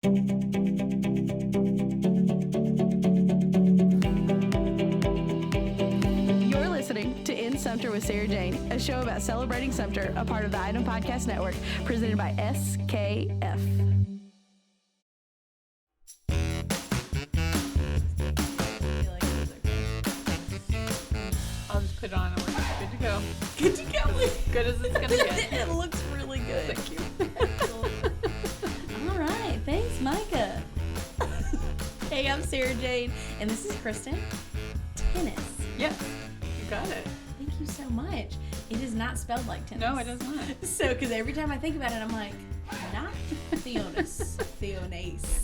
You're listening to In Sumter with Sarah Jane, a show about celebrating Sumter, a part of the Item Podcast Network, presented by SKF. I'll just put it on and we're good to go. Good to go. As good as it's going to get. It looks really good. Thank you. All right. Thanks, Micah. Hey, I'm Sarah Jane, and this is Kristen. Tennis. Yes, you got it. Thank you so much. It is not spelled like tennis. No, it is not. So, because every time I think about it, I'm like, not Theonis. Theonace.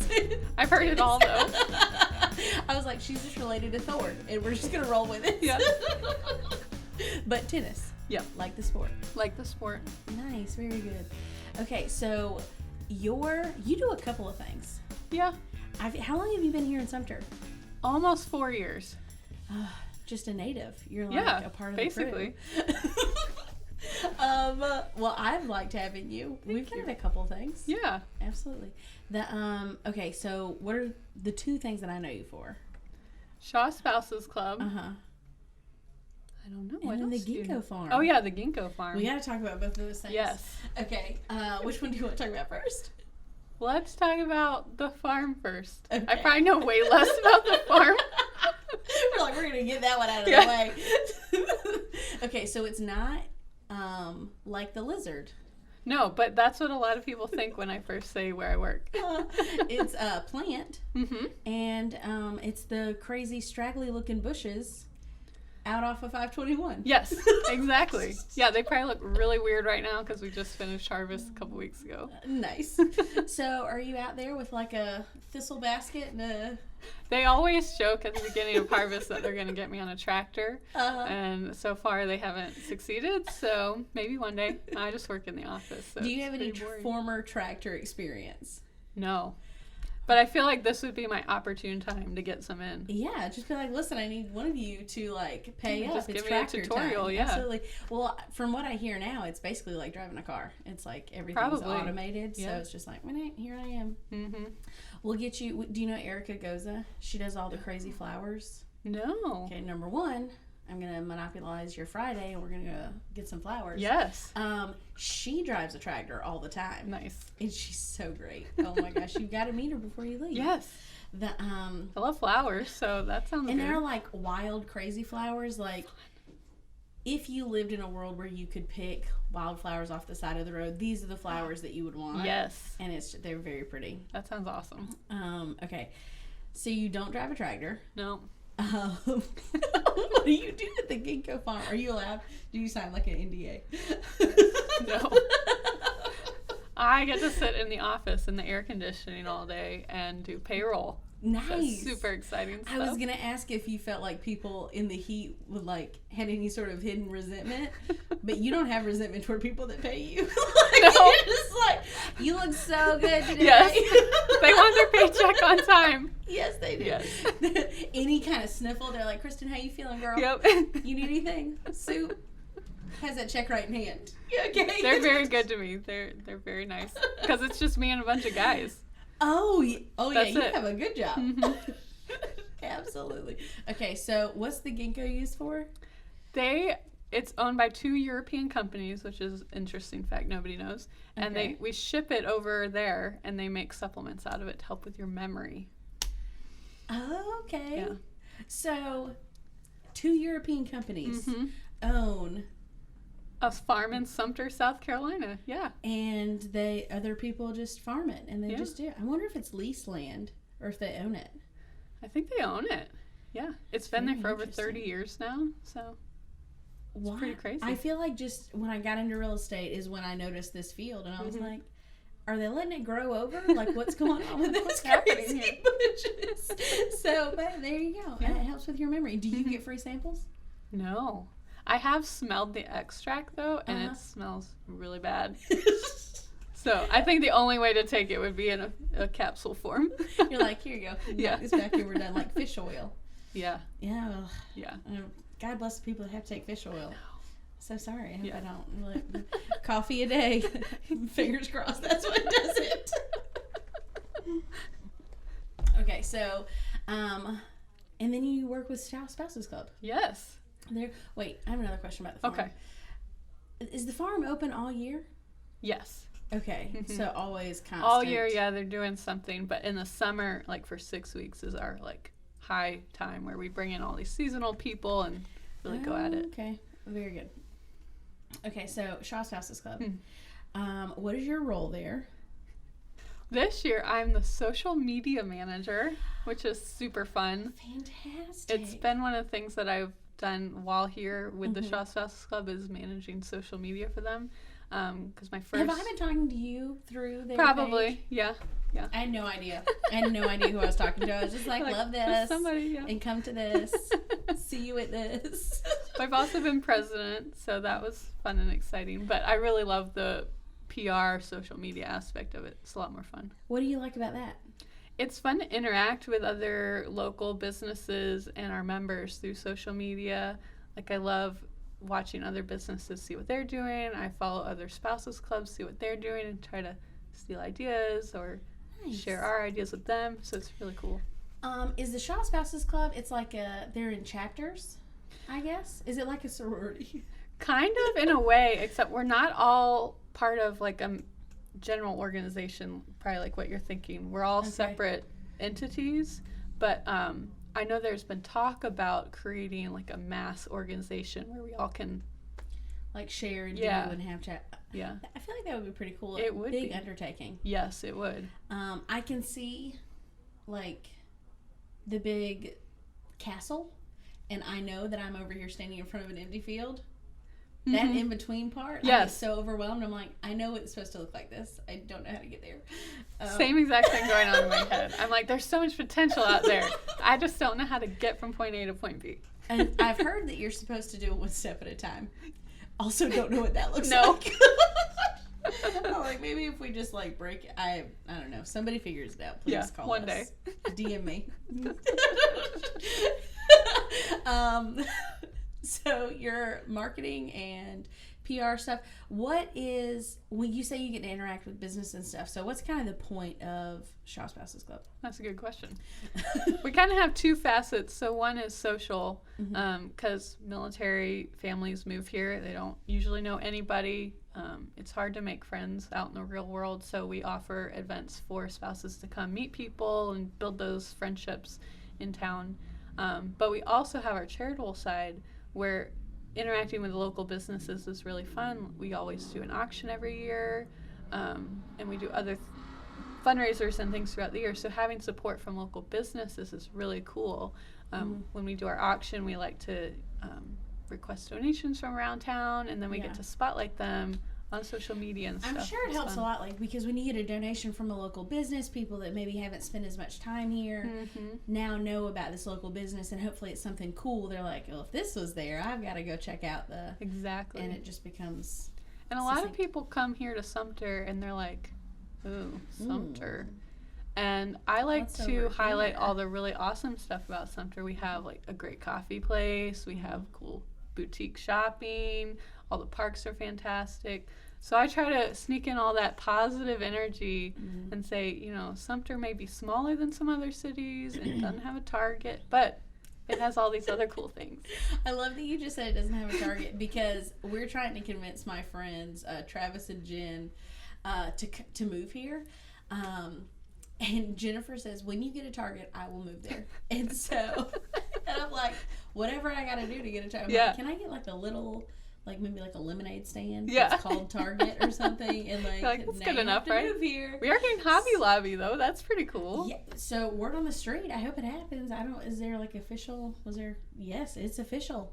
I've heard it all, though. I was like, she's just related to Thor, and we're just going to roll with it. Yeah. But tennis. Yep. Like the sport. Like the sport. Nice. Very good. Okay, so you do a couple of things. Yeah. How long have you been here in Sumter? Almost 4 years. Just a native. You're like a part of basically. the crew. Well, I've liked having you. We've done a couple things. Yeah. Absolutely. Okay, so what are the two things that I know you for? Shaw Spouses Club. Uh-huh. I don't know. And What then else the do you Gingko know? farm. Oh, yeah, the Gingko farm. We got to talk about both of those things. Yes. Okay. Which one do you want to talk about first? Let's talk about the farm first. Okay. I probably know way less about the farm. we're going to get that one out of Yeah. the way. Okay, so it's not like the lizard. No, but that's what a lot of people think when I first say where I work. It's a plant, Mm-hmm. and it's the crazy straggly looking bushes out off of 521. Yes, exactly. Yeah, they probably look really weird right now because we just finished harvest a couple weeks ago. Nice. So are you out there with like a thistle basket and a... They always joke at the beginning of harvest that they're going to get me on a tractor, and so far they haven't succeeded, so maybe one day. I just work in the office. So Do you have any it's pretty boring. former tractor experience? No. But I feel like this would be my opportune time to get some in. Yeah, just be like, listen, I need one of you to like pay up. Just It's give me a tractor tutorial, time. yeah. Absolutely. Well, from what I hear now, it's basically like driving a car. It's like everything's Probably. automated, so Yeah. it's just like, here I am. Mm-hmm. We'll get you. Do you know Erica Goza? She does all the crazy flowers. No. Okay, number one, I'm gonna monopolize your Friday, and we're gonna go get some flowers. Yes. She drives a tractor all the time. Nice. And she's so great. Oh my gosh, you've got to meet her before you leave. Yes. I love flowers, so that sounds and good. they're like wild, crazy flowers. Like, if you lived in a world where you could pick wildflowers off the side of the road, these are the flowers that you would want. Yes. And they're very pretty. That sounds awesome. Okay. So you don't drive a tractor. No. What do you do at the Gingko farm? Are you allowed? Do you sign like an NDA? No. I get to sit in the office in the air conditioning all day and do payroll. Nice. That's super exciting stuff. I was gonna ask if you felt like people in the heat would like had any sort of hidden resentment, but you don't have resentment toward people that pay you. Like, No. you're just like, you look so good today. Yes. They want their paycheck on time. Yes, they do. Yes. Any kind of sniffle, they're like, Kristen, how you feeling, girl? Yep. You need anything? Soup? Has that check right in hand? Yeah, okay. They're very good to me. They're very nice because it's just me and a bunch of guys. Oh yeah, That's you it. have a good job. Mhm. Absolutely. Okay, so what's the Gingko used for? It's owned by 2 European companies, which is an interesting fact nobody knows. And Okay. we ship it over there, and they make supplements out of it to help with your memory. Oh, okay. Yeah. So, 2 European companies Mhm. own, A farm in Sumter, South Carolina. Yeah. and other people just farm it, and they Yeah. just do it. I wonder if it's leased land or if they own it. I think they own it. Yeah. It's been there Very for over interesting. 30 years now, so Why? pretty crazy. I feel like just when I got into real estate is when I noticed this field, and I was Mhm. like, are they letting it grow over? Like, what's going on with What's this happening crazy here? bushes? So, but there you go. Yeah. It helps with your memory. Do you Mhm. get free samples? No. I have smelled the extract, though, and Uh-huh. it smells really bad. So I think the only way to take it would be in a capsule form. You're like, here you go. Yeah. It's back here. We're done. Like fish oil. Yeah. Yeah. Well, Yeah. God bless the people that have to take fish oil. So sorry. I hope Yeah. I don't. Look, coffee a day. Fingers crossed. That's what does it. Okay, so, and then you work with Spouses Club. Yes. Wait, I have another question about the farm. Okay. Is the farm open all year? Yes. Okay, so always constant. All year, yeah, they're doing something. But in the summer, like for 6 weeks is our like high time where we bring in all these seasonal people and really go at it. Okay, very good. Okay, so Shaw Spouses Club. What is your role there? This year, I'm the social media manager, which is super fun. Fantastic. It's been one of the things that I've done while here with the Shaw Spouses Club is managing social media for them. Because my first... Have I been talking to you through their Probably, page? yeah. I had no idea. I had no idea who I was talking to. I was just like love this. Somebody, yeah. And come to this. See you at this. I've also been president, so that was fun and exciting. But I really love the PR social media aspect of it. It's a lot more fun. What do you like about that? It's fun to interact with other local businesses and our members through social media. Like I love watching other businesses see what they're doing. I follow other spouses clubs, see what they're doing, and try to steal ideas or share our ideas with them. So it's really cool. Is the Shaw Spouses Club, it's like they're in chapters, I guess? Is it like a sorority? Kind of in a way, except we're not all part of like a general organization, probably like what you're thinking. We're all separate entities, but I know there's been talk about creating like a mass organization where we all can like share and do and have chat. Yeah. I feel like that would be pretty cool. It would big be. Undertaking. Yes, it would. I can see like the big castle, and I know that I'm over here standing in front of an empty field. That in between part, I get so overwhelmed. I'm like, I know it's supposed to look like this. I don't know how to get there. Same exact thing going on in my head. I'm like, there's so much potential out there. I just don't know how to get from point A to point B. And I've heard that you're supposed to do it one step at a time. Also, don't know what that looks No. like. I'm like, maybe if we just like break it, I don't know. Somebody figures it out. Please call one us. day. DM me. So your marketing and PR stuff, what is, when you say you get to interact with business and stuff, so what's kind of the point of Shaw Spouses Club? That's a good question. We kind of have two facets. So one is social, because military families move here. They don't usually know anybody. It's hard to make friends out in the real world. So we offer events for spouses to come meet people and build those friendships in town. But we also have our charitable side where interacting with local businesses is really fun. We always do an auction every year, and we do other fundraisers and things throughout the year. So having support from local businesses is really cool. When we do our auction, we like to request donations from around town, and then we get to spotlight them on social media and stuff. I'm sure it helps a lot, like, because when you get a donation from a local business, people that maybe haven't spent as much time here now know about this local business, and hopefully it's something cool. They're like, well, if this was there, I've got to go check out the... Exactly. And it just becomes... And a lot of people come here to Sumter, and they're like, ooh, Sumter. And I like to highlight all the really awesome stuff about Sumter. We have, like, a great coffee place. We have cool boutique shopping. All the parks are fantastic. So I try to sneak in all that positive energy and say, you know, Sumter may be smaller than some other cities and doesn't have a Target, but it has all these other cool things. I love that you just said it doesn't have a Target, because we're trying to convince my friends, Travis and Jen, to move here. And Jennifer says, when you get a Target, I will move there. And so, and I'm like, whatever I got to do to get a Target. I'm like, can I get like a little... like maybe like a lemonade stand that's called Target or something, and like that's good enough, right? Move here. We are getting Hobby Lobby though. That's pretty cool. Yeah. So word on the street. I hope it happens. I don't. Is there like official? Was there? Yes, it's official.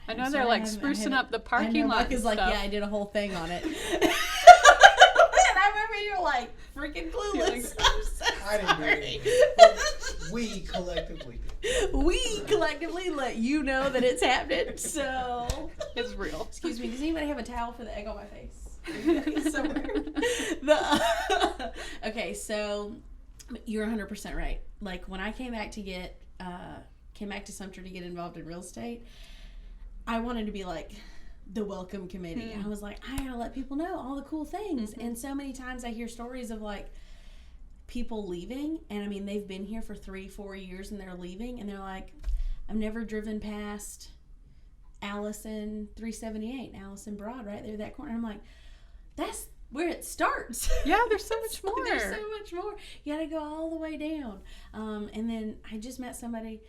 I know they're like sprucing up the parking lot. Because like I did a whole thing on it. And I remember you're like freaking clueless. I'm so I didn't sorry. We collectively did. We collectively let you know that it's happening. So it's real. Excuse me. Does anybody have a towel for the egg on my face? Somewhere. Okay, so you're 100% right. Like when I came back to Sumter to get involved in real estate, I wanted to be like the welcome committee. I was like, I gotta let people know all the cool things. And so many times I hear stories of like people leaving, and I mean, they've been here for 3-4 years, and they're leaving, and they're like, I've never driven past Allison 378, Allison Broad, right there, that corner. I'm like, that's where it starts. Yeah, there's so much more. There's so much more. You gotta go all the way down. And then I just met somebody,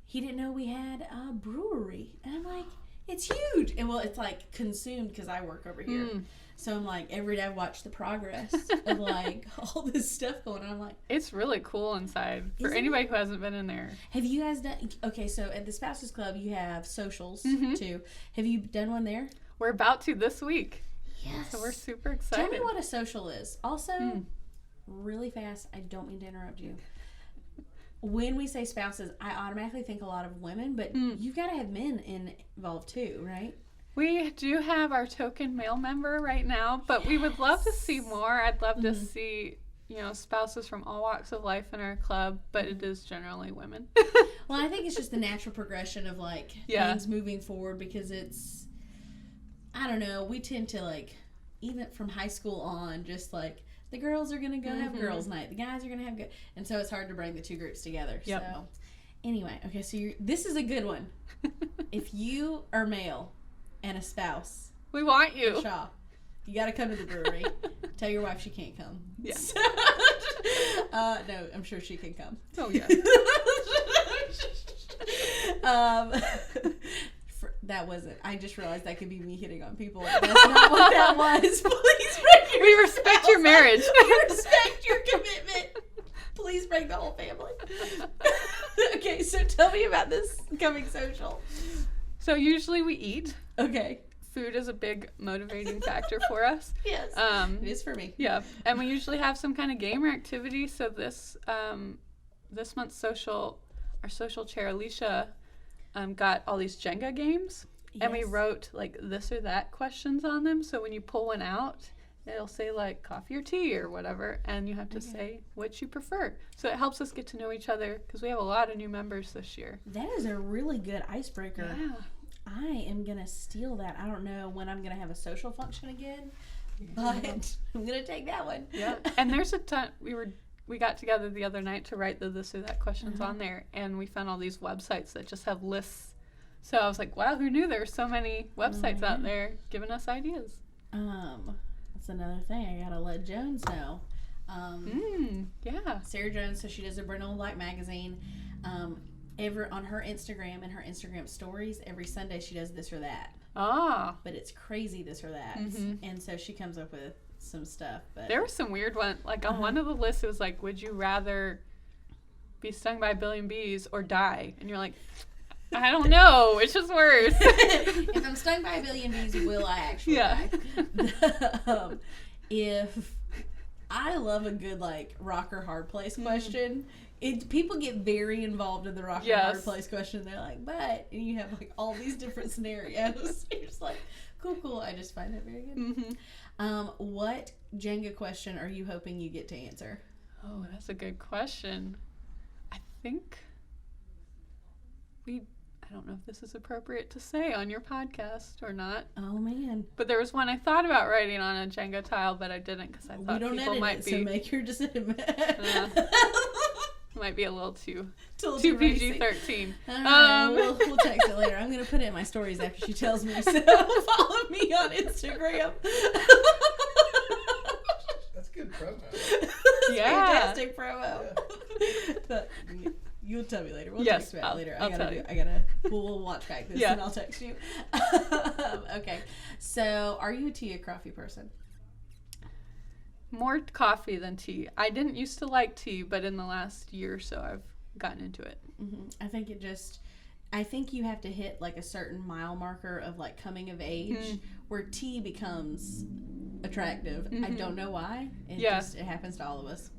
he didn't know we had a brewery, and I'm like, it's huge. And well, it's like consumed because I work over here. So I'm like, every day I watch the progress of like all this stuff going on. I'm like, it's really cool inside for anybody who hasn't been in there. have you guys done, okay, so at the Spouses Club you have socials too. Have you done one there? We're about to this week. Yes. So we're super excited. Tell me what a social is. Also, really fast, I don't mean to interrupt you. When we say spouses, I automatically think a lot of women, but you've got to have men involved too, right? We do have our token male member right now, but we would love to see more. I'd love to see, spouses from all walks of life in our club, but it is generally women. Well, I think it's just the natural progression of like things moving forward, because it's, I don't know, we tend to like, even from high school on, just like the girls are going to go have girls night, the guys are going to have good, and so it's hard to bring the two groups together. Yep. So anyway, okay, so this is a good one. If you are male and a spouse, we want you. Shaw, you got to come to the brewery. Tell your wife she can't come. Yeah. No, I'm sure she can come. Oh yeah. That wasn't. I just realized that could be me hitting on people. That's not what that was. Please break your. We respect your marriage. We respect your commitment. Please break the whole family. Okay, so tell me about this coming social. So usually we eat. Okay. Food is a big motivating factor for us. Yes. It is for me. Yeah, and we usually have some kind of game or activity. So this month's our social chair Alicia got all these Jenga games, and we wrote like this or that questions on them. So when you pull one out, it'll say like coffee or tea or whatever, and you have to say which you prefer. So it helps us get to know each other, because we have a lot of new members this year. That is a really good icebreaker. Yeah. I am going to steal that. I don't know when I'm going to have a social function again, but I'm going to take that one. Yeah. And there's a ton. We got together the other night to write the this or that questions on there, and we found all these websites that just have lists. So I was like, wow, who knew there were so many websites out there giving us ideas? That's another thing. I got to let Jones know. Yeah. Sarah Jones, so she does a Brindle and Black magazine. On her Instagram and her Instagram stories, every Sunday she does this or that. But it's crazy this or that. And so she comes up with some stuff. But there was some weird one. Like on one of the lists, it was like, would you rather be stung by a billion bees or die? And you're like, I don't know, which is worse. If I'm stung by a billion bees, will I actually die? If I love a good like rock or hard place question. People get very involved in the rock or hard place question. They're like, but, and you have like all these different scenarios. You're just like, cool. I just find that very good. What Jenga question are you hoping you get to answer? Oh, that's a good question. I think I don't know if this is appropriate to say on your podcast or not. Oh man! But there was one I thought about writing on a Jenga tile, but I didn't, because I thought people might be. So make your decision. Might be a little too PG-13. PG-13. We'll text it later. I'm gonna put it in my stories after she tells me. So follow me on Instagram. That's good promo. Fantastic promo. Yeah. But you'll tell me later. We'll text about it later. I'll tell you. We'll watch back this and I'll text you. Okay. So, are you a tea or coffee person? More coffee than tea. I didn't used to like tea, but in the last year or so, I've gotten into it. I think you have to hit like a certain mile marker of like coming of age where tea becomes attractive. I don't know why. It happens to all of us.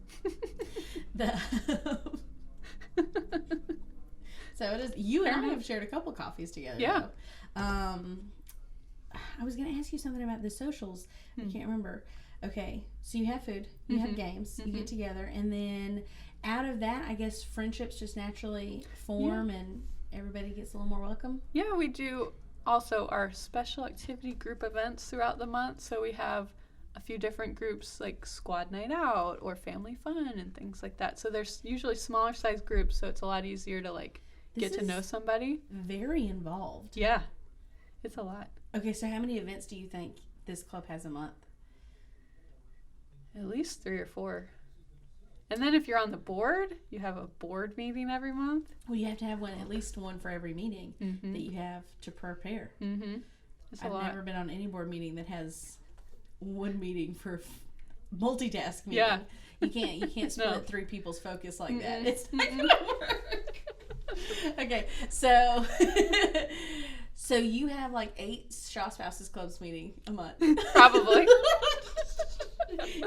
So it is. You and I have shared a couple coffees together. Yeah. I was going to ask you something about the socials. I can't remember. Okay, so you have food, you have games, you get together, and then out of that, I guess friendships just naturally form and everybody gets a little more welcome. Yeah, we do also our special activity group events throughout the month. So we have a few different groups like squad night out or family fun and things like that. So there's usually smaller size groups, so it's a lot easier to like get to know somebody. Very involved. Yeah, it's a lot. Okay, so how many events do you think this club has a month? At least 3 or 4. And then if you're on the board, you have a board meeting every month. Well, you have to have at least one for every meeting that you have to prepare. I've never been on any board meeting that has one meeting for multitask meeting. Yeah. You can't split 3 people's focus like that. It's not gonna work. Okay, so so you have like 8 Shaw Spouses Clubs meeting a month. Probably.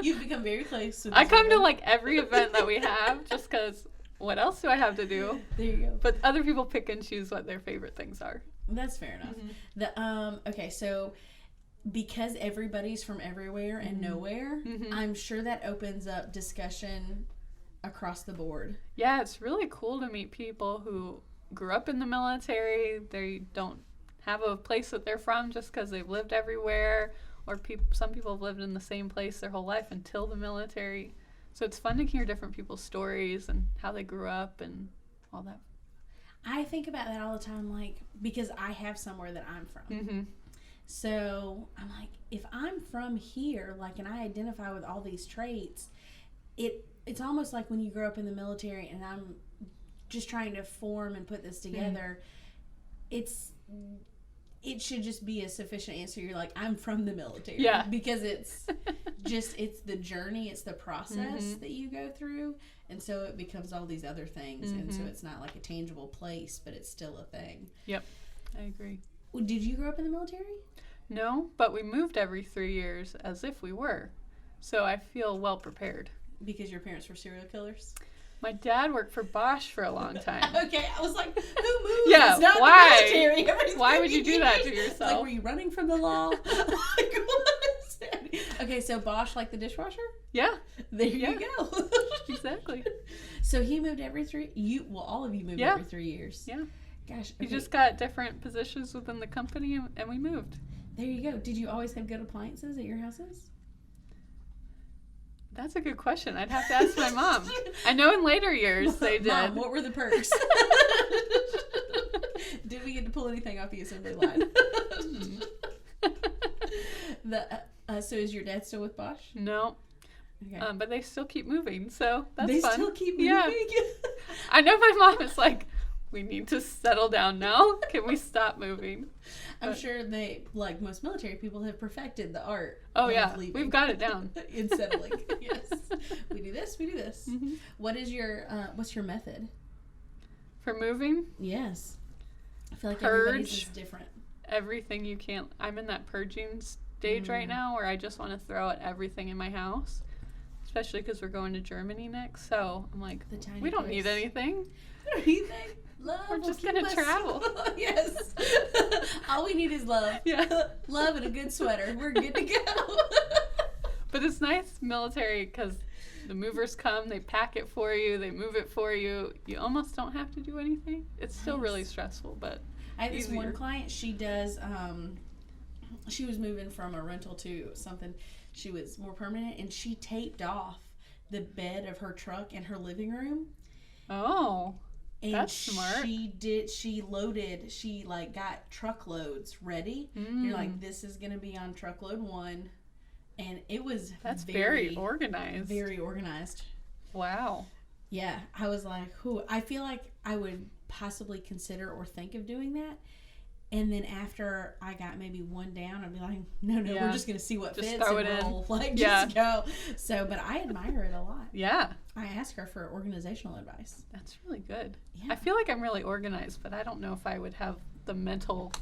You've become very close with I come woman. to like every event that we have just because what else do I have to do? There you go. But other people pick and choose what their favorite things are. That's fair enough. Okay, so because everybody's from everywhere and nowhere, I'm sure that opens up discussion across the board. Yeah, it's really cool to meet people who grew up in the military. They don't have a place that they're from just because they've lived everywhere, or some people have lived in the same place their whole life until the military. So it's fun to hear different people's stories and how they grew up and all that. I think about that all the time, like, because I have somewhere that I'm from. So I'm like, if I'm from here, like, and I identify with all these traits, it's almost like when you grow up in the military and I'm just trying to form and put this together, it should just be a sufficient answer. You're like, I'm from the military. Yeah. Because it's just, it's the journey, it's the process that you go through. And so it becomes all these other things. And so it's not like a tangible place, but it's still a thing. Yep, I agree. Well, did you grow up in the military? No, but we moved every 3 years as if we were. So I feel well prepared. Because your parents were serial killers? My dad worked for Bosch for a long time. Okay, I was like, who moves? Yeah, It's not why? the military. Every Why would 3 you do that to years. yourself? Like, were you running from the law? Like, what is that? Okay, so Bosch, like the dishwasher? Yeah, There you go. exactly. So he moved every 3. All of you moved every 3 years. Yeah. Gosh. We Okay. just got different positions within the company and we moved. There you go. Did you always have good appliances at your houses? That's a good question. I'd have to ask my mom. I know in later years they did. Mom, what were the perks? Did we get to pull anything off the assembly line? So is your dad still with Bosch? No. Okay. But they still keep moving, so that's They fun. still keep moving? Yeah. I know my mom is like, we need to settle down now. Can we stop moving? I'm sure they, like most military people, have perfected the art. Oh, of yeah. leaving. We've got it down. In settling. Yes. We do this, we do this. What is your, what's your method? For moving, Yes. I feel like Purge. everybody's is different. everything you can't. I'm in that purging stage right now where I just want to throw out everything in my house, especially because we're going to Germany next. So I'm like, The tiny we don't place. need anything. Anything? Love. We're will just keep gonna us- travel. Yes. All we need is love. Yeah. Love and a good sweater. We're good to go. But it's nice military because the movers come, they pack it for you, they move it for you. You almost don't have to do anything. It's still really stressful, but I have this one easier. client, she does, she was moving from a rental to something, she was more permanent, and she taped off the bed of her truck in her living room. oh, And That's smart. she like got truckloads ready. You're like, this is going to be on truckload 1. And it was that's very organized. very organized. Wow. Yeah, I was like, I feel like I would possibly consider or think of doing that. And then after I got maybe one down, I'd be like, no, Yeah. we're just going to see what Just fits throw and it in. roll. Like, Yeah. just go. So, but I admire it a lot. Yeah, I ask her for organizational advice. that's really good. Yeah. I feel like I'm really organized, but I don't know if I would have the mental.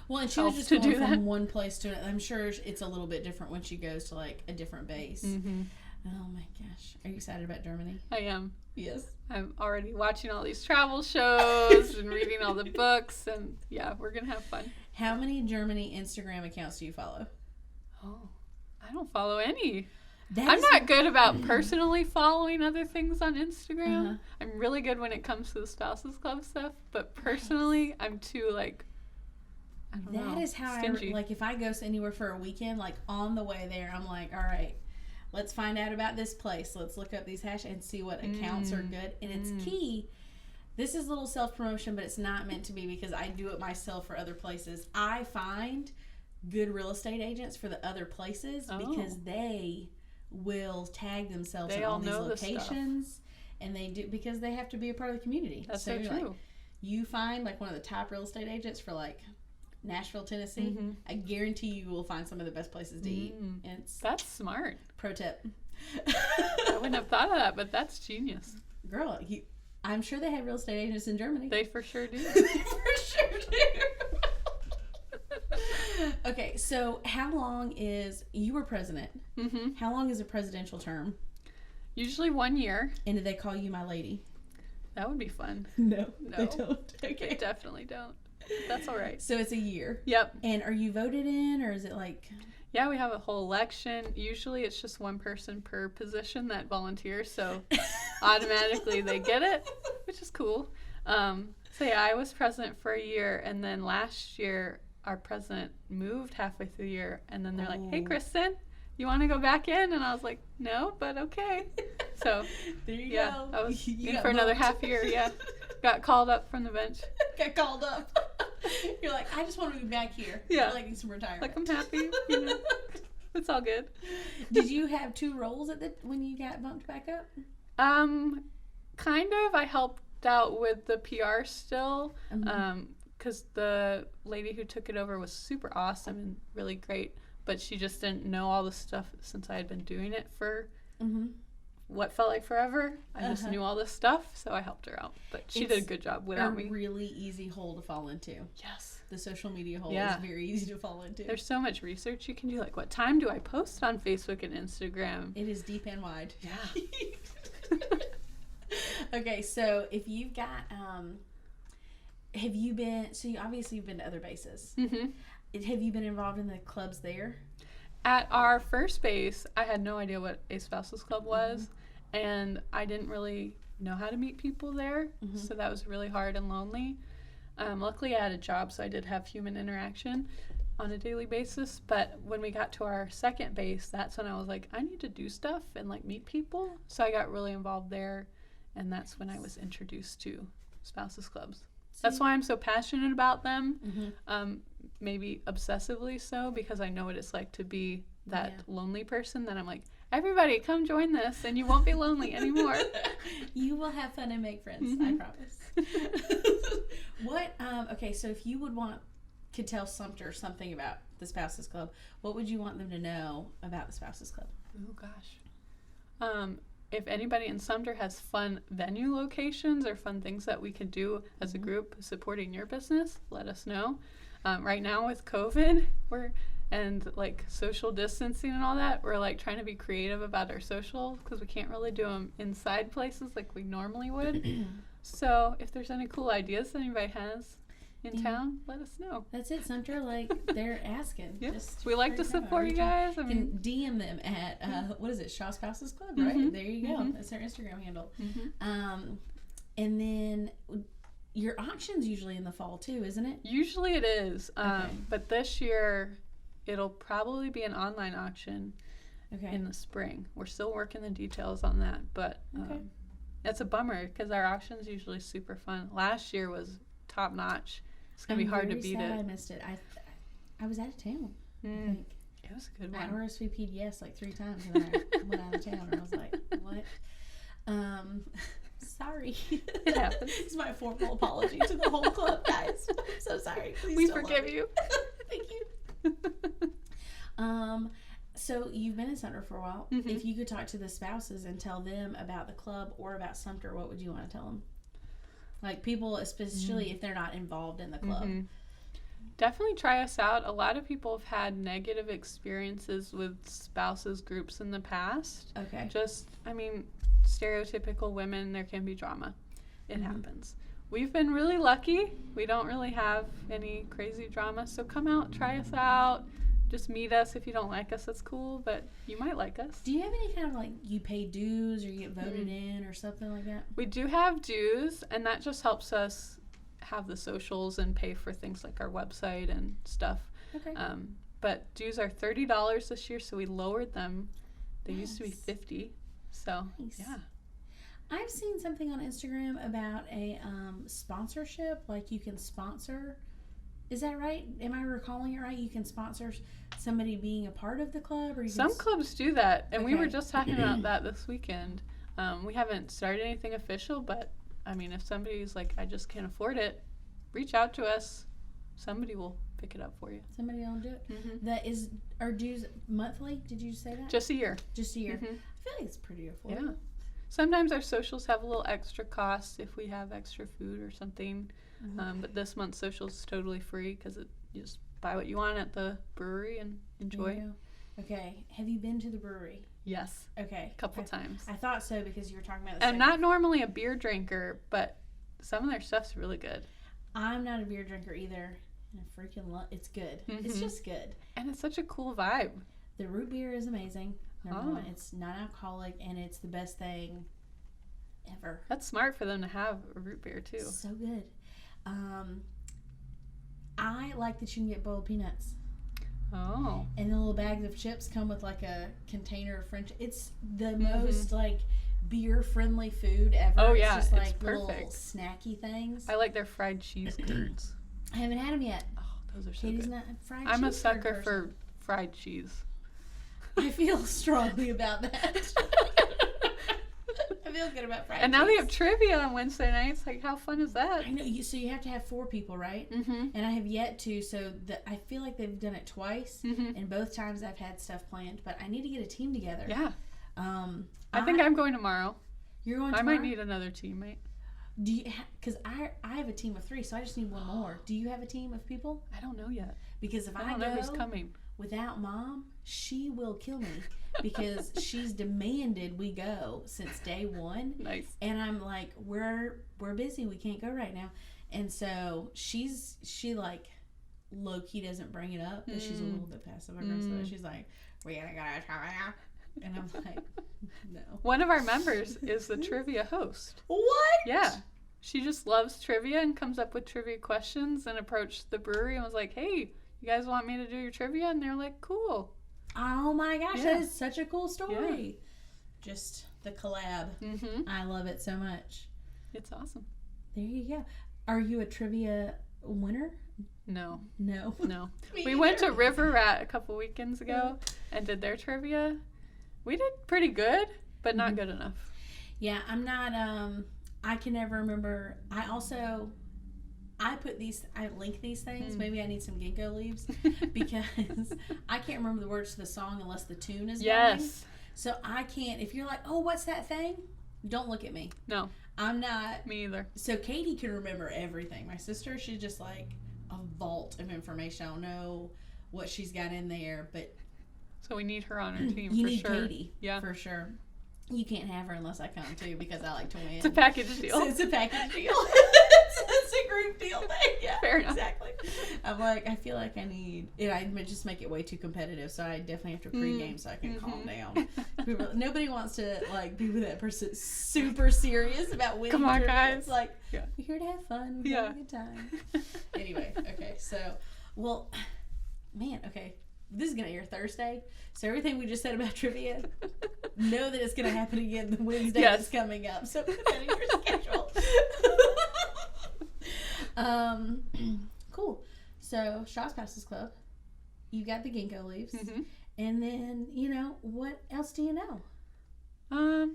Well, and she was Helps just to going do from that. one place to another. I'm sure it's a little bit different when she goes to like a different base. Mm-hmm. Oh my gosh. Are you excited about Germany? I am. Yes. I'm already watching all these travel shows and reading all the books, and yeah, we're gonna have fun. How many Germany Instagram accounts do you follow? Oh, I don't follow any. That I'm is- not good about personally following other things on Instagram. Uh-huh. I'm really good when it comes to the Spouses Club stuff, but personally, I'm too like, I don't know. That is how Stingy. like, if I go anywhere for a weekend, like, on the way there, I'm like, all right, let's find out about this place. Let's look up these hashtags and see what accounts are good. And it's key. This is a little self-promotion, but it's not meant to be because I do it myself for other places. I find good real estate agents for the other places because they will tag themselves They in all these know the stuff. locations. And they do because they have to be a part of the community. That's so you're true. Like, you find like one of the top real estate agents for like Nashville, Tennessee. I guarantee you will find some of the best places to eat. And That's smart. pro tip. I wouldn't have thought of that, but that's genius. Girl, I'm sure they have real estate agents in Germany. They for sure do. For sure do. Okay, so how long you were president? How long is a presidential term? Usually 1 year. And do they call you my lady? That would be fun. No, No. they don't. They Okay. definitely don't. That's all right. So it's a year. Yep. And are you voted in, or is it like... Yeah, we have a whole election. Usually it's just one person per position that volunteers, so automatically they get it, which is cool. So yeah, I was president for a year, and then last year our president moved halfway through the year, and then they're like, "Hey, Kristen, you want to go back in?" And I was like, "No, but okay." So There you yeah, go. I was You in got for another moved. half year. Yeah, got called up from the bench. Got called up. You're like, I just want to be back here. Yeah. I like some retirement. Like, I'm happy. You know, it's all good. Did you have 2 roles when you got bumped back up? Kind of. I helped out with the PR still, because the lady who took it over was super awesome and really great, but she just didn't know all the stuff since I had been doing it for what felt like forever. I just knew all this stuff, so I helped her out. But she did a good job without me. A really easy hole to fall into. Yes. The social media hole Yeah. is very easy to fall into. There's so much research you can do. Like, what time do I post on Facebook and Instagram? It is deep and wide. Yeah. Okay, so if you've got, have you been, you've been to other bases. Have you been involved in the clubs there? At our first base, I had no idea what a spouses club was, and I didn't really know how to meet people there, so that was really hard and lonely. Luckily, I had a job, so I did have human interaction on a daily basis, but when we got to our second base, that's when I was like, I need to do stuff and like meet people, so I got really involved there, and that's when I was introduced to spouses clubs. That's why I'm so passionate about them, maybe obsessively so, because I know what it's like to be that lonely person that I'm like, everybody come join this and you won't be lonely anymore. You will have fun and make friends, I promise. Okay, so if you could tell Sumter something about the Spouses Club, what would you want them to know about the Spouses Club? Oh gosh. If anybody in Sumter has fun venue locations or fun things that we could do as a group supporting your business, let us know. Right now with COVID, and like social distancing and all that, we're like trying to be creative about our social because we can't really do them inside places like we normally would. So if there's any cool ideas that anybody has in town, let us know. That's it, Sumter. Like, they're asking. Yeah. Just We like to support you guys. I You mean, can DM them at what is it, Shaw Spouses Club, right? There you go. That's their Instagram handle. And then your auction's usually in the fall too, isn't it? usually it is, but this year it'll probably be an online auction in the spring. We're still working the details on that, but it's a bummer because our auction's usually super fun. Last year was top notch. It's gonna be hard to beat it. I missed it. I was out of town. I think It was a good I one. RSVP'd yes like 3 times, and then I went out of town, and I was like, what? Sorry. It happens. It's my formal apology to the whole club, guys. I'm so sorry. Please We don't love forgive me. you. Thank you. So you've been in Sumter for a while. If you could talk to the spouses and tell them about the club or about Sumter, what would you want to tell them? Like, people, especially if they're not involved in the club. Definitely try us out. A lot of people have had negative experiences with spouses groups in the past. Okay. Stereotypical women, there can be drama. It happens. We've been really lucky. We don't really have any crazy drama. So come out, try us out. Just meet us. If you don't like us, that's cool, but you might like us. Do you have any kind of, like, you pay dues or you get voted in or something like that? We do have dues, and that just helps us have the socials and pay for things like our website and stuff. Okay. But dues are $30 this year, so we lowered them. They used to be Nice. $50. So Nice. yeah. I've seen something on Instagram about a sponsorship. Like you can sponsor. Is that right? Am I recalling it right? You can sponsor somebody being a part of the club, or you Some can clubs do that, and we were Okay. just talking about that this weekend. We haven't started anything official, but I mean, if somebody's like, I just can't afford it, reach out to us. Somebody will pick it up for you. somebody will do it. Mm-hmm. That is, are dues monthly? Did you say that? Just a year. Just a year. Mhm. I feel like it's pretty affordable. Yeah. Sometimes our socials have a little extra cost if we have extra food or something. But this month's socials is totally free because you just buy what you want at the brewery and There enjoy. you go. Okay. Have you been to the brewery? Yes, Okay. a couple times. I thought so because you were talking about the I'm not normally a beer drinker, but some of their stuff's really good. I'm not a beer drinker either. And I freaking love it's good. It's Mhm. just good. And it's such a cool vibe. The root beer is amazing. Number Oh. one, it's non-alcoholic and it's the best thing ever. That's smart for them to have a root beer too. So good. I like that you can get boiled peanuts. Oh. And the little bags of chips come with like a container of French. It's the Mhm. most like beer friendly food ever. Oh, yeah, It's just it's like little perfect. snacky things. I like their fried cheese curds. I haven't had them yet. Oh, those are so Katie's good. not a fried I'm a cheese curd sucker person. for fried cheese. I feel strongly about that. I feel good about fried And now they cheese. have trivia on Wednesday nights. Like, how fun is that? I know so you have to have 4 people, right? Mm-hmm. And I have yet to. So I feel like they've done it twice, Mm-hmm. and both times I've had stuff planned. But I need to get a team together. Yeah. I I think I'm going tomorrow. You're going. I Tomorrow? might need another teammate. Do you? Because I have a team of 3, so I just need one more. Do you have a team of people? I don't know yet. Because if I I don't know who's go coming. without Mom, she will kill me because she's demanded we go since day 1. Nice. And I'm like, we're busy, we can't go right now. And so she like low key doesn't bring it up, but she's a little bit passive aggressive. She's like, we gotta go try out. And I'm like, no. One of our members is the trivia host. What? Yeah. She just loves trivia and comes up with trivia questions and approached the brewery and was like, hey, you guys want me to do your trivia? And they're like, cool. Oh my gosh, Yeah. that is such a cool story. Just the collab. Mm-hmm. I love it so much. It's awesome. There you go. Are you a trivia winner? No. No. No. Me We went to either. River Rat a couple weekends ago and did their trivia. We did pretty good, but not good enough. Yeah, I'm not, I can never remember. I link these things. Maybe I need some ginkgo leaves because I can't remember the words to the song unless the tune is going. Yes. So I can't, if you're like, oh, what's that thing? Don't look at me. No, I'm not. me either. So Katie can remember everything. My sister, she's just like a vault of information. I don't know what she's got in there, but So we need her on our team you for need sure. Katie. Yeah. For sure. You can't have her unless I come too because I like to win. It's a package deal. So it's a package deal. it's a group deal thing. Yeah, Fair enough. exactly. I'm like, I feel like I need it. I just make it way too competitive, so I definitely have to pregame so I can calm down. Nobody wants to like be with that person super serious about winning. Come on, trivia. guys. It's like Yeah. we're here to have fun. We're Yeah. having a good time. Anyway, okay, so well, man, okay. This is gonna air Thursday, so everything we just said about trivia, know that it's gonna happen again the Wednesday Yes. that's coming up. So put that in your schedule. Cool. So Shaw's Passes Club, you got the ginkgo leaves, Mm-hmm. and then what else do you know?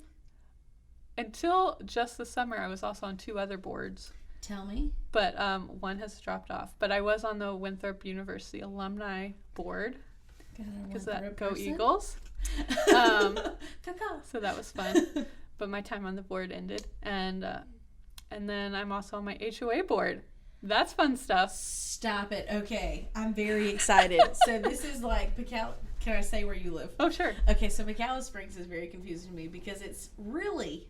Until just this summer, I was also on 2 other boards, Tell me. but one has dropped off. But I was on the Winthrop University alumni board because that go Eagles. Caca. So that was fun. But my time on the board ended, and then I'm also on my HOA board. That's fun stuff. Stop it. Okay, I'm very excited. So this is like Can I say where you live? Oh, sure. Okay, so McAllis Springs is very confusing to me because it's really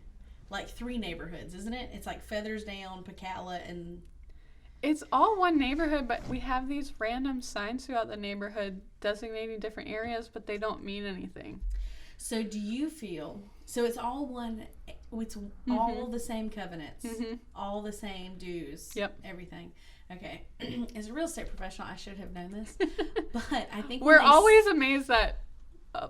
like 3 neighborhoods, isn't it? It's like Feathers Down, Pacala, and It's all one neighborhood, but we have these random signs throughout the neighborhood designating different areas, but they don't mean anything. so do you feel, so it's all one It's all the same covenants, Mm-hmm. all the same dues, Yep. everything. Okay. As a real estate professional, I should have known this, but I think We're always amazed that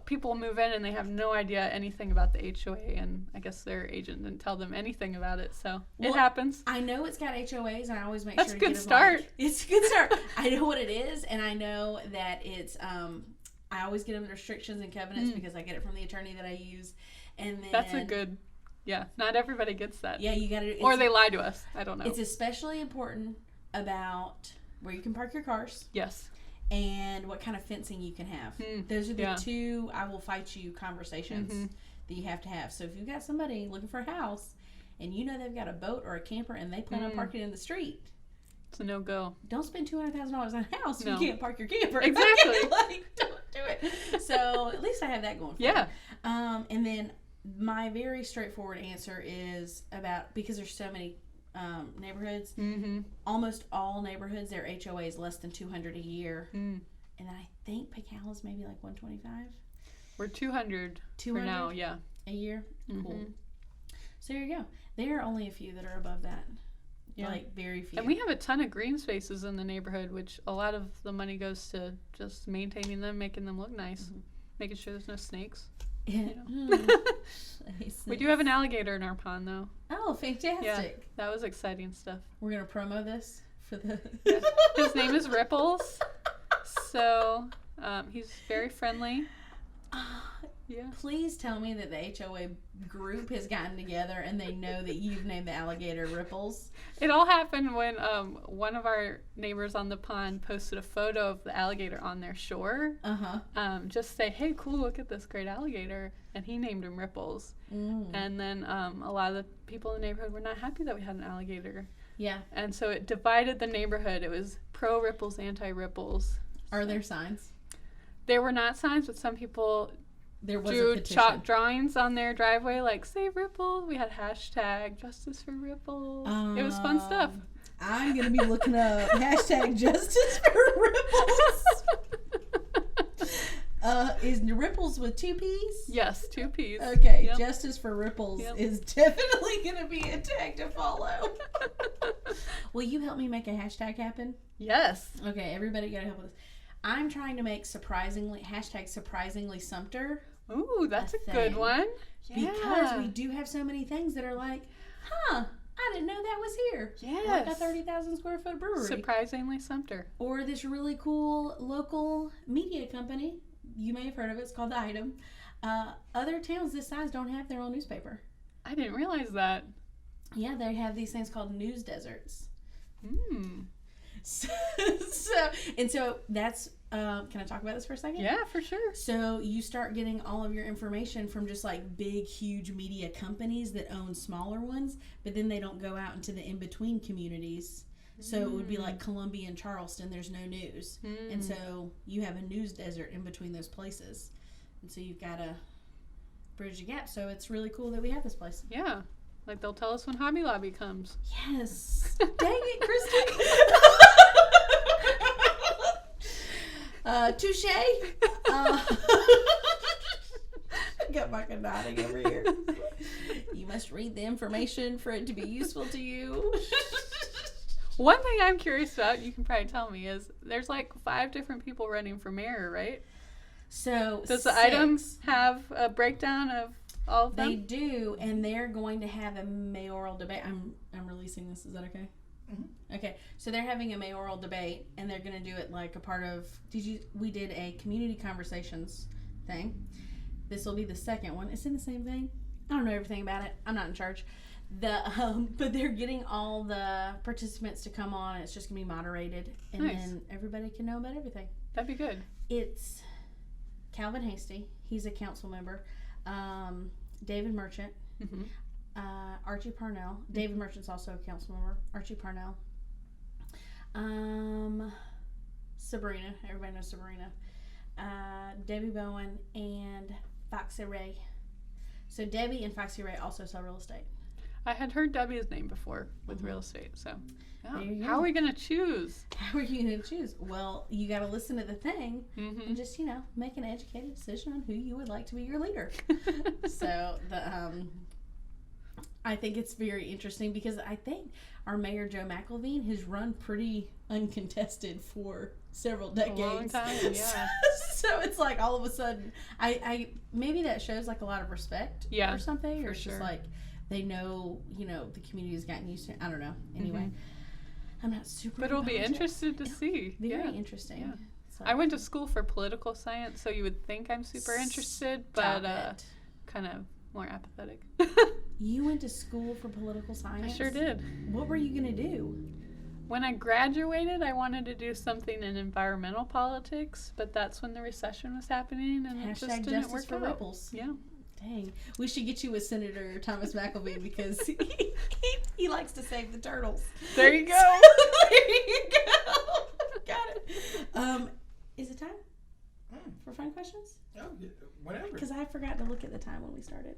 people move in and they have no idea anything about the HOA, and I guess their agent didn't tell them anything about it, so it happens. I know it's got HOAs, and I always make That's sure a to good get start. Them, it's a good start. I know what it is, and I know that it's. I always get them the restrictions and covenants because I get it from the attorney that I use, and then That's a good. Yeah, not everybody gets that. Yeah, you got to. Or they lie to us. I don't know. It's especially important about where you can park your cars. Yes. And what kind of fencing you can have. Those are the two I will fight you conversations that you have to have. So if you've got somebody looking for a house and you know they've got a boat or a camper and they plan on parking in the street, it's a no-go. don't spend $200,000 on a house if No. you can't park your camper. Exactly. Don't do it. So at least I have that going for Yeah. me. And then my very straightforward answer is about, because there's so many neighborhoods, almost all neighborhoods, their HOA is less than $200 a year, and I think Picala is maybe like $125. We're 200 for now. Yeah, a year. Cool. So there you go. There are only a few that are above that. Yeah. Like very few. And we have a ton of green spaces in the neighborhood, which a lot of the money goes to just maintaining them, making them look nice, making sure there's no snakes. Yeah. You know. We do have an alligator in our pond, though. Oh, fantastic. Yeah, that was exciting stuff. We're going to promo this for the... His name is Ripples. So, he's very friendly. Yeah. Please tell me that the HOA group has gotten together and they know that you've named the alligator Ripples. It all happened when one of our neighbors on the pond posted a photo of the alligator on their shore. Just say, hey, cool, look at this great alligator. And he named him Ripples. And then a lot of the people in the neighborhood were not happy that we had an alligator. Yeah. And so it divided the neighborhood. It was pro-Ripples, anti-Ripples. Are there signs? There were not signs, but some people drew chalk drawings on their driveway, like save Ripples. We had hashtag justice for Ripples. It was fun stuff. I'm gonna be looking up hashtag justice for Ripples. Is Ripples with 2 P's? Yes, 2 P's. Okay, Yep. Justice for Ripples is definitely gonna be a tag to follow. Will you help me make a hashtag happen? Yes. Okay, everybody gotta help with this. I'm trying to make surprisingly Sumter. Ooh, that's a good one. Yeah. Because we do have so many things that are like, I didn't know that was here. Yes. Like a 30,000 square foot brewery. Surprisingly Sumter. Or this really cool local media company. You may have heard of it. It's called The Item. Other towns this size don't have their own newspaper. I didn't realize that. Yeah, they have these things called news deserts. So that's can I talk about this for a second? Yeah, for sure. So you start getting all of your information from just like big, huge media companies that own smaller ones, but then they don't go out into the in-between communities. So it would be like Columbia and Charleston, there's no news. And so you have a news desert in between those places. And so you've got to bridge the gap. So it's really cool that we have this place. Yeah. Like they'll tell us when Hobby Lobby comes. Yes. Dang it, Kristen. Touche. Got my nodding over here. You must read the information for it to be useful to you. One thing I'm curious about, you can probably tell me, is there's like 5 different people running for mayor, right? So does the items have a breakdown of all of them? They do, and they're going to have a mayoral debate. I'm releasing this. Is that okay? Okay, so they're having a mayoral debate, and they're going to do it like a part of. We did a community conversations thing. This will be the second one. It's in the same thing. I don't know everything about it. I'm not in charge. But they're getting all the participants to come on. It's just going to be moderated, and then everybody can know about everything. That'd be good. It's Calvin Hasty. He's a council member. David Merchant. Archie Parnell. David Merchant's also a council member. Archie Parnell. Sabrina. Everybody knows Sabrina. Debbie Bowen and Foxy Ray. So Debbie and Foxy Ray also sell real estate. I had heard Debbie's name before with real estate, so Yeah. How are we going to choose? How are you going to choose? Well, you got to listen to the thing and just, make an educated decision on who you would like to be your leader. So I think it's very interesting because I think our mayor, Joe McElveen, has run pretty uncontested for several decades. A long time, yeah. So it's like all of a sudden, I maybe that shows like a lot of respect or something, or it's just like they know, the community has gotten used to it. I don't know. Anyway, I'm not super. But it'll be interesting to see. Very interesting. Yeah. So, I went to school for political science, so you would think I'm super interested, but kind of more apathetic. You went to school for political science? I sure did. What were you going to do? When I graduated, I wanted to do something in environmental politics, but that's when the recession was happening, and it just didn't work for out. ripples. Yeah. Dang. We should get you with Senator Thomas McElveen because he likes to save the turtles. There you go. So, there you go. Got it. Is it time for fun questions? Oh, yeah, whatever. Because I forgot to look at the time when we started.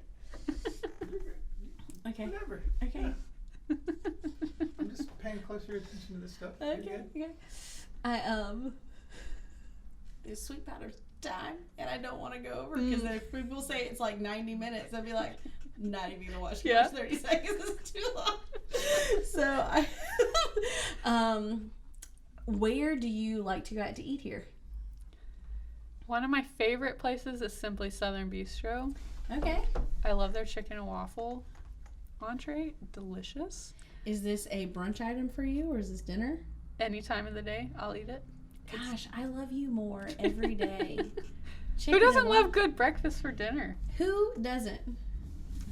Okay. Whatever. Okay. Yeah. I'm just paying closer attention to this stuff. Okay. It's sweet powder time, and I don't want to go over because if people say it's like 90 minutes, I'd be like, not even gonna watch the first 30 seconds. It's too long. So, where do you like to go out to eat here? One of my favorite places is Simply Southern Bistro. Okay. I love their chicken and waffle entree. Delicious. Is this a brunch item for you, or is this dinner? Any time of the day, I'll eat it. Gosh, I love you more every day. Who doesn't love good breakfast for dinner? Who doesn't?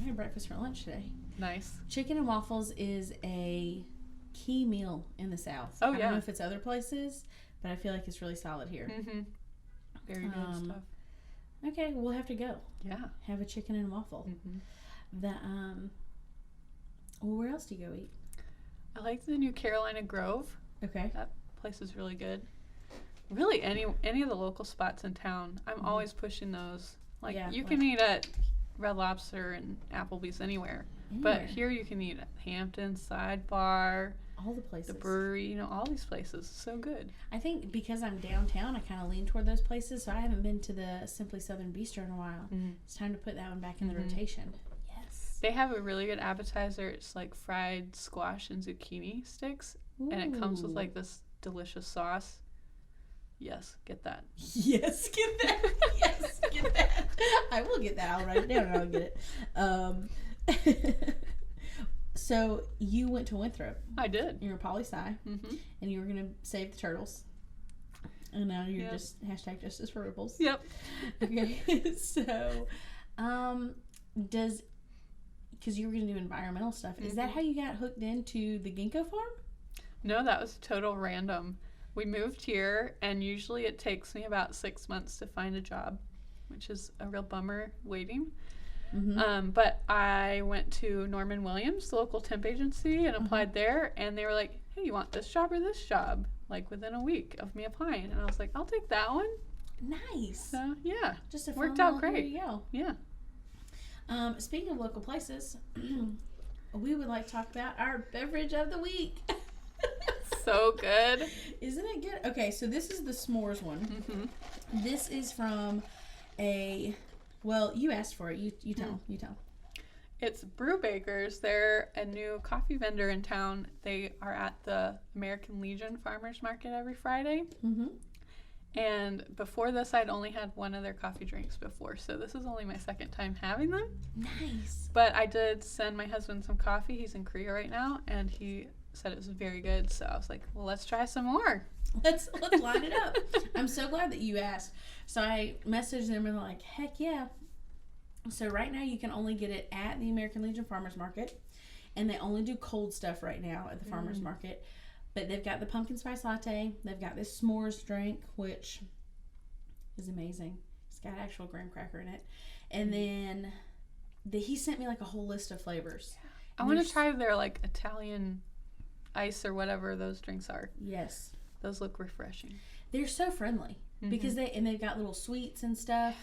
I had breakfast for lunch today. Nice. Chicken and waffles is a key meal in the South. Oh, I don't know if it's other places, but I feel like it's really solid here. Mm-hmm. Very good stuff. Okay, we'll have to go. Yeah. Have a chicken and waffle. Mm-hmm. Well, where else do you go eat? I like the New Carolina Grove. Okay. That place is really good. Really, any of the local spots in town, I'm always pushing those. Like, you can eat at Red Lobster and Applebee's anywhere. But here you can eat at Hampton, Sidebar, all the places. The Brewery, all these places. So good. I think because I'm downtown, I kind of lean toward those places, so I haven't been to the Simply Southern Bistro in a while. It's time to put that one back in the rotation. Yes. They have a really good appetizer. It's like fried squash and zucchini sticks, and it comes with like this delicious sauce. Yes, get that. Yes, get that. Yes, get that. I will get that. I'll write it down and I'll get it. So you went to Winthrop. I did. You were poli-sci, and you were going to save the turtles. And now you're just hashtag justice for ripples. Yep. Okay. So, because you were going to do environmental stuff, is that how you got hooked into the Gingko farm? No, that was total random. We moved here, and usually it takes me about 6 months to find a job, which is a real bummer waiting. But I went to Norman Williams, the local temp agency, and applied there, and they were like, hey, you want this job or this job? Like within a week of me applying. And I was like, I'll take that one. Nice. So, yeah. Just a worked out great. There you go. Yeah. Speaking of local places, we would like to talk about our beverage of the week. So good. Isn't it good? Okay, so this is the s'mores one. This is from well, you asked for it. You tell. You tell. It's Brew Bakers. They're a new coffee vendor in town. They are at the American Legion Farmers Market every Friday. And before this, I'd only had one of their coffee drinks before, so this is only my second time having them. Nice. But I did send my husband some coffee. He's in Korea right now, and he said it was very good, so I was like, well, let's try some more. Let's line it up. I'm so glad that you asked. So I messaged them and they're like, heck yeah. So right now you can only get it at the American Legion Farmers Market, and they only do cold stuff right now at the Farmers Market. But they've got the pumpkin spice latte. They've got this s'mores drink, which is amazing. It's got actual graham cracker in it. And then he sent me like a whole list of flavors. I want to try their like Italian ice or whatever those drinks are. Yes. Those look refreshing. They're so friendly because they've got little sweets and stuff.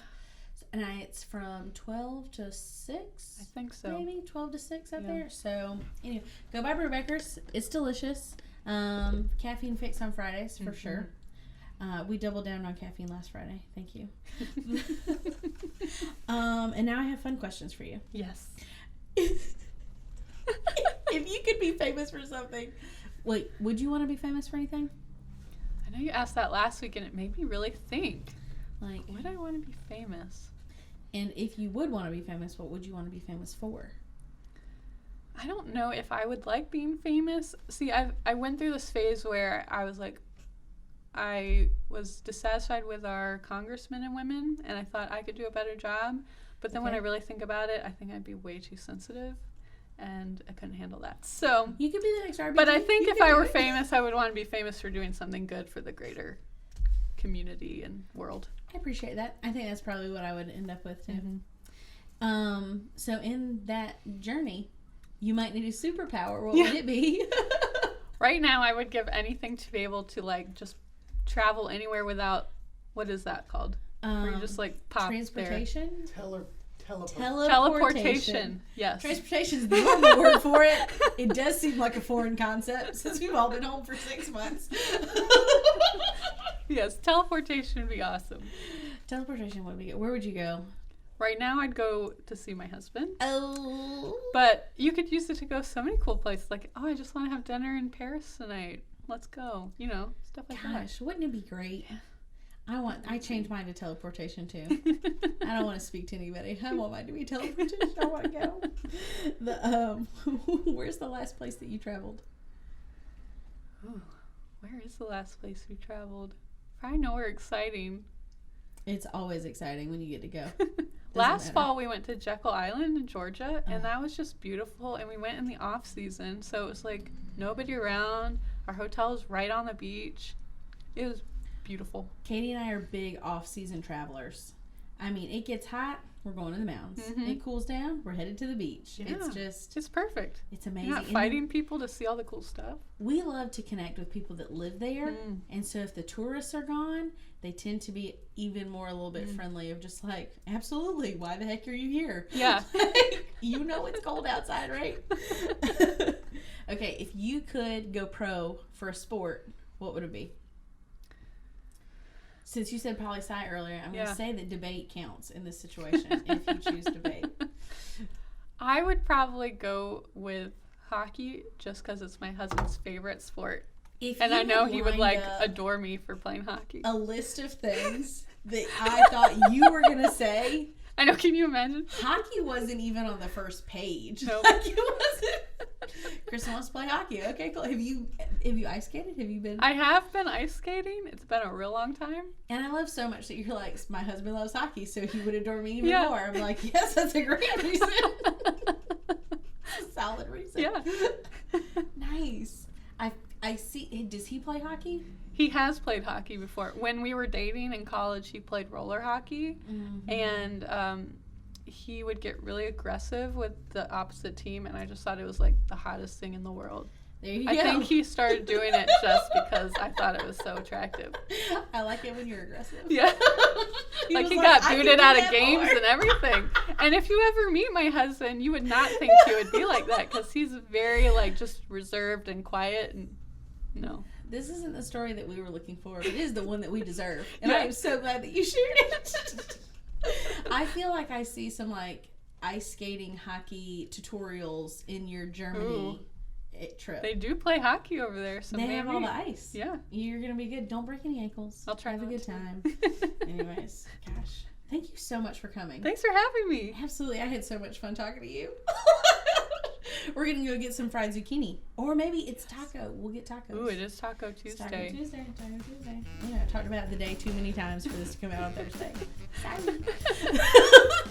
And it's from 12 to 6. I think so. Maybe 12 to 6 out there. So anyway, go buy Brew Bakers. It's delicious. Caffeine fix on Fridays for sure. We doubled down on caffeine last Friday. Thank you. And now I have fun questions for you. Yes. if you could be famous for something, wait, would you want to be famous for anything? I know you asked that last week, and it made me really think. Like, Would I want to be famous? and if you would want to be famous, what would you want to be famous for? I don't know if I would like being famous. See, I went through this phase where I was like, I was dissatisfied with our congressmen and women, and I thought I could do a better job. But then when I really think about it, I think I'd be way too sensitive, and I couldn't handle that. So You could be the next RBG. but I think You if could I do were it. famous, I would want to be famous for doing something good for the greater community and world. I appreciate that. I think that's probably what I would end up with too. Mm-hmm. So in that journey, you might need a superpower. What Yeah. would it be? Right now, I would give anything to be able to like just travel anywhere without, what is that called? Where you just like pop there. Transportation? Teleportation. Yes. Transportation is the normal word for it. It does seem like a foreign concept since we've all been home for 6 months. Yes, teleportation would be awesome. Teleportation would be good. Where would you go? Right now, I'd go to see my husband. Oh. But you could use it to go so many cool places. Like, oh, I just want to have dinner in Paris tonight. Let's go. You know, stuff like that. Gosh, wouldn't it be great? I changed mine to teleportation too. I don't want to speak to anybody. I want mine to be teleportation. I want to go. Where's the last place that you traveled? Ooh, where is the last place we traveled? Probably nowhere exciting. It's always exciting when you get to go. Last matter. fall, we went to Jekyll Island in Georgia, and that was just beautiful. And we went in the off season, so it was like nobody around. Our hotel was right on the beach. It was beautiful. Katie and I are big off-season travelers. I mean, it gets hot, we're going to the mountains. Mhm. It cools down, we're headed to the beach. Yeah. It's perfect. it's amazing. You're not And fighting people to see all the cool stuff. we love to connect with people that live there. And so if the tourists are gone, they tend to be even more a little bit friendly of just like, absolutely, why the heck are you here? Yeah. You know it's cold outside, right? Okay, if you could go pro for a sport, what would it be? Since you said poli-sci earlier, I'm going to say that debate counts in this situation if you choose debate. I would probably go with hockey just because it's my husband's favorite sport. If And you I know had he would lined like up adore me for playing hockey. a list of things that I thought you were going to say. I know, can you imagine? Hockey wasn't even on the first page. Nope. Like it wasn't. Kristen wants to play hockey. Okay, cool. Have you ice skated? Have you been? I have been ice skating. It's been a real long time. And I love so much that you're like, my husband loves hockey, so he would adore me even Yeah. more. I'm like, yes, that's a great reason. Solid reason. Yeah. Nice. I see. Does he play hockey? He has played hockey before. When we were dating in college, he played roller hockey. Mm-hmm. And he would get really aggressive with the opposite team, and I just thought it was like the hottest thing in the world. There you I go. think he started doing it just because I thought it was so attractive. I like it when you're aggressive. Yeah. He Like was he like, got "I can booted do out of that games more." and everything. And if you ever meet my husband, you would not think he would be like that because he's very like just reserved and quiet and no. This isn't the story that we were looking for, but it is the one that we deserve. And Yeah. I am so glad that you shared it. I feel like I see some like ice skating hockey tutorials in your Germany trip. They do play hockey over there, so They maybe. have all the ice. Yeah. You're going to be good. Don't break any ankles. I'll try Have a not good to. time. Anyways, gosh. Thank you so much for coming. Thanks for having me. Absolutely. I had so much fun talking to you. We're going to go get some fried zucchini. Or maybe it's taco. We'll get tacos. Ooh, it is Taco It's Tuesday. Taco Tuesday. Taco Tuesday. You know, I talked about the day too many times for this to come out on Thursday. Sorry.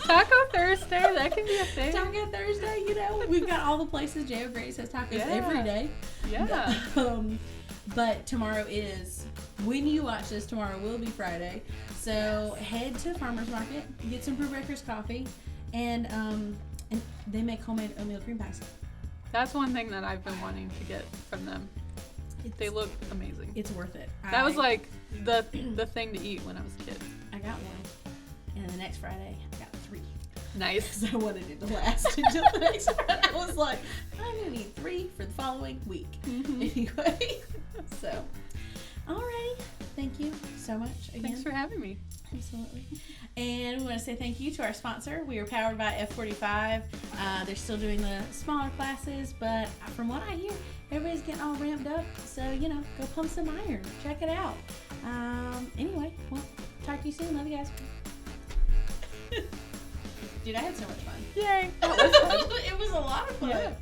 Taco Thursday, that can be a thing. Taco Thursday, you know. We've got all the places. J.O. Grady says tacos every day. Yeah. But tomorrow is, when you watch this, tomorrow will be Friday. So head to the farmer's market, get some Brewbreakers coffee, and they make homemade oatmeal cream pies. That's one thing that I've been wanting to get from them. They look amazing. It's worth it. That was like the thing to eat when I was a kid. I got one. And the next Friday, I got 3. Nice. Because I wanted it to last until the next Friday. I was like, I'm going to need 3 for the following week. Mhm. Anyway, so, alrighty. thank you so much again. Thanks for having me. Absolutely. And we want to say thank you to our sponsor. We are powered by F45. They're still doing the smaller classes, but from what I hear, everybody's getting all ramped up. So, go pump some iron. Check it out. Anyway, well, talk to you soon. Love you guys. Dude, I had so much fun. Yay! Oh, that's fun. It was a lot of fun. Yeah.